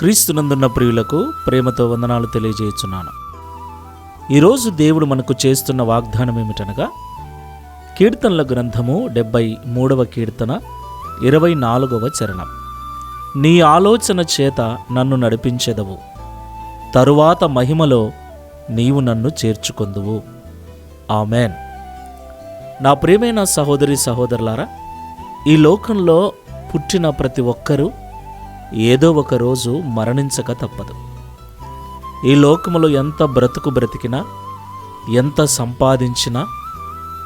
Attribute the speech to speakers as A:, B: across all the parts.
A: క్రీస్తునందున్న ప్రియులకు ప్రేమతో వందనాలు తెలియజేయుచున్నాను. ఈరోజు దేవుడు మనకు చేస్తున్న వాగ్దానం ఏమిటనగా, కీర్తనల గ్రంథము 73వ కీర్తన 24వ చరణం. నీ ఆలోచన చేత నన్ను నడిపించెదవు, తరువాత మహిమలో నీవు నన్ను చేర్చుకొందువు. ఆమెన్. నా ప్రియమైన సహోదరి సహోదరులారా, ఈ లోకంలో పుట్టిన ప్రతి ఒక్కరూ ఏదో ఒక రోజు మరణించక తప్పదు. ఈ లోకములో ఎంత బ్రతికినా, ఎంత సంపాదించినా,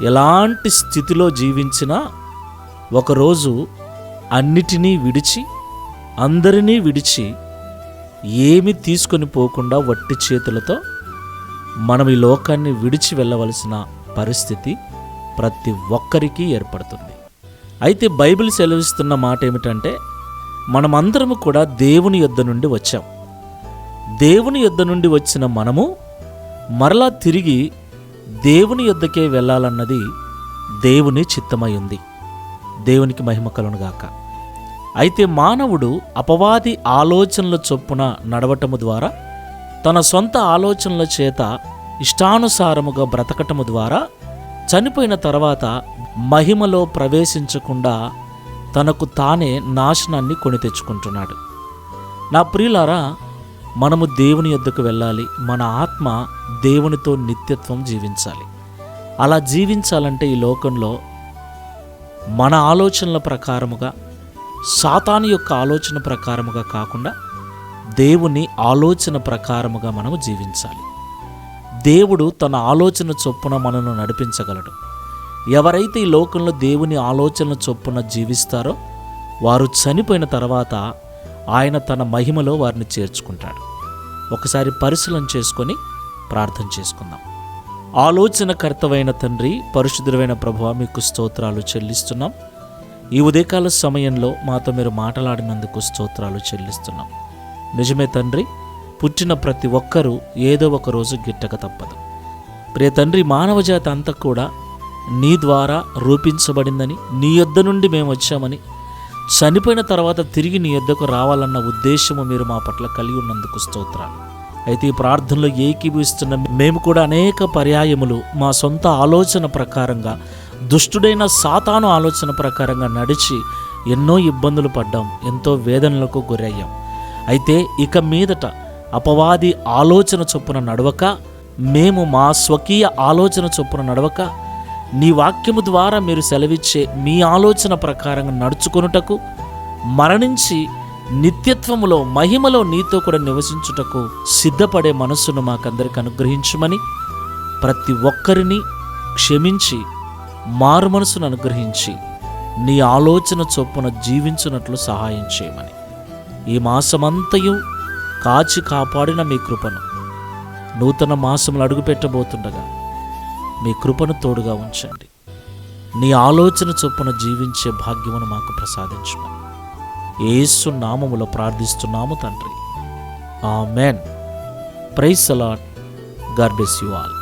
A: ఎలాంటి స్థితిలో జీవించినా ఒకరోజు అన్నిటినీ విడిచి, అందరినీ విడిచి, ఏమి తీసుకొని పోకుండా వట్టి చేతులతో మనం ఈ లోకాన్ని విడిచి వెళ్ళవలసిన పరిస్థితి ప్రతి ఒక్కరికి ఏర్పడుతుంది. అయితే బైబిల్ సెలవిస్తున్న మాట ఏమిటంటే, మనమందరము కూడా దేవుని యొద్ద నుండి వచ్చాం. దేవుని యొద్ద నుండి వచ్చిన మనము మరలా తిరిగి దేవుని యొద్దకే వెళ్ళాలన్నది దేవుని చిత్తమై ఉంది. దేవునికి మహిమ కలుగునుగాక. అయితే మానవుడు అపవాది ఆలోచనల చొప్పున నడవటము ద్వారా, తన సొంత ఆలోచనల చేత ఇష్టానుసారముగా బ్రతకటము ద్వారా చనిపోయిన తర్వాత మహిమలో ప్రవేశించకుండా తనకు తానే నాశనాన్ని కొని తెచ్చుకుంటున్నాడు. నా ప్రియులారా, మనము దేవుని యొద్దకు వెళ్ళాలి. మన ఆత్మ దేవునితో నిత్యత్వం జీవించాలి. అలా జీవించాలంటే ఈ లోకంలో మన ఆలోచనల ప్రకారముగా, సాతాను యొక్క ఆలోచన ప్రకారముగా కాకుండా దేవుని ఆలోచన ప్రకారముగా మనము జీవించాలి. దేవుడు తన ఆలోచన చొప్పున మనను నడిపించగలడు. ఎవరైతే ఈ లోకంలో దేవుని ఆలోచన చొప్పున జీవిస్తారో వారు చనిపోయిన తర్వాత ఆయన తన మహిమలో వారిని చేర్చుకుంటాడు. ఒకసారి పరిశీలన చేసుకొని ప్రార్థన చేసుకుందాం. ఆలోచనకర్తవైన తండ్రి, పరిశుద్ధుడైన ప్రభువా, మీకు స్తోత్రాలు చెల్లిస్తున్నాం. ఈ ఉదయకాల సమయంలో మాతో మీరు మాట్లాడినందుకు స్తోత్రాలు చెల్లిస్తున్నాం. నిజమే తండ్రి, పుట్టిన ప్రతి ఒక్కరూ ఏదో ఒక రోజు గిట్టక తప్పదు. ప్రియ తండ్రి, మానవజాతి అంతా కూడా నీ ద్వారా రూపించబడిందని, నీ యొద్ద నుండి మేము వచ్చామని, చనిపోయిన తర్వాత తిరిగి నీ యొద్దకు రావాలన్న ఉద్దేశము మీరు మా పట్ల కలిగి ఉన్నందుకు స్తోత్రాలు. అయితే ఈ ప్రార్థనలో ఏకీభవిస్తున్న మేము కూడా అనేక పర్యాయములు మా సొంత ఆలోచన ప్రకారంగా, దుష్టుడైన సాతాను ఆలోచన ప్రకారంగా నడిచి ఎన్నో ఇబ్బందులు పడ్డాం, ఎంతో వేదనలకు గురయ్యాం. అయితే ఇక మీదట అపవాది ఆలోచన చొప్పున నడవక, మేము మా స్వకీయ ఆలోచన చొప్పున నడవక, నీ వాక్యము ద్వారా మీరు సెలవిచ్చే మీ ఆలోచన ప్రకారంగా నడుచుకొనుటకు, మరణించి నిత్యత్వములో మహిమలో నీతో కూడా నివసించుటకు సిద్ధపడే మనస్సును మాకందరికి అనుగ్రహించమని, ప్రతి ఒక్కరిని క్షమించి మారు మనసును అనుగ్రహించి నీ ఆలోచన చొప్పున జీవించున్నట్లు సహాయం చేయమని, ఈ మాసమంతయు కాచి కాపాడిన మీ కృపను నూతన మాసములు అడుగుపెట్టబోతుండగా మీ కృపను తోడుగా ఉంచండి. నీ ఆలోచన చొప్పున జీవించే భాగ్యమును మాకు ప్రసాదించమని యేసు నామములో ప్రార్థిస్తున్నాము తండ్రి. Amen. Praise the lord. God bless you all.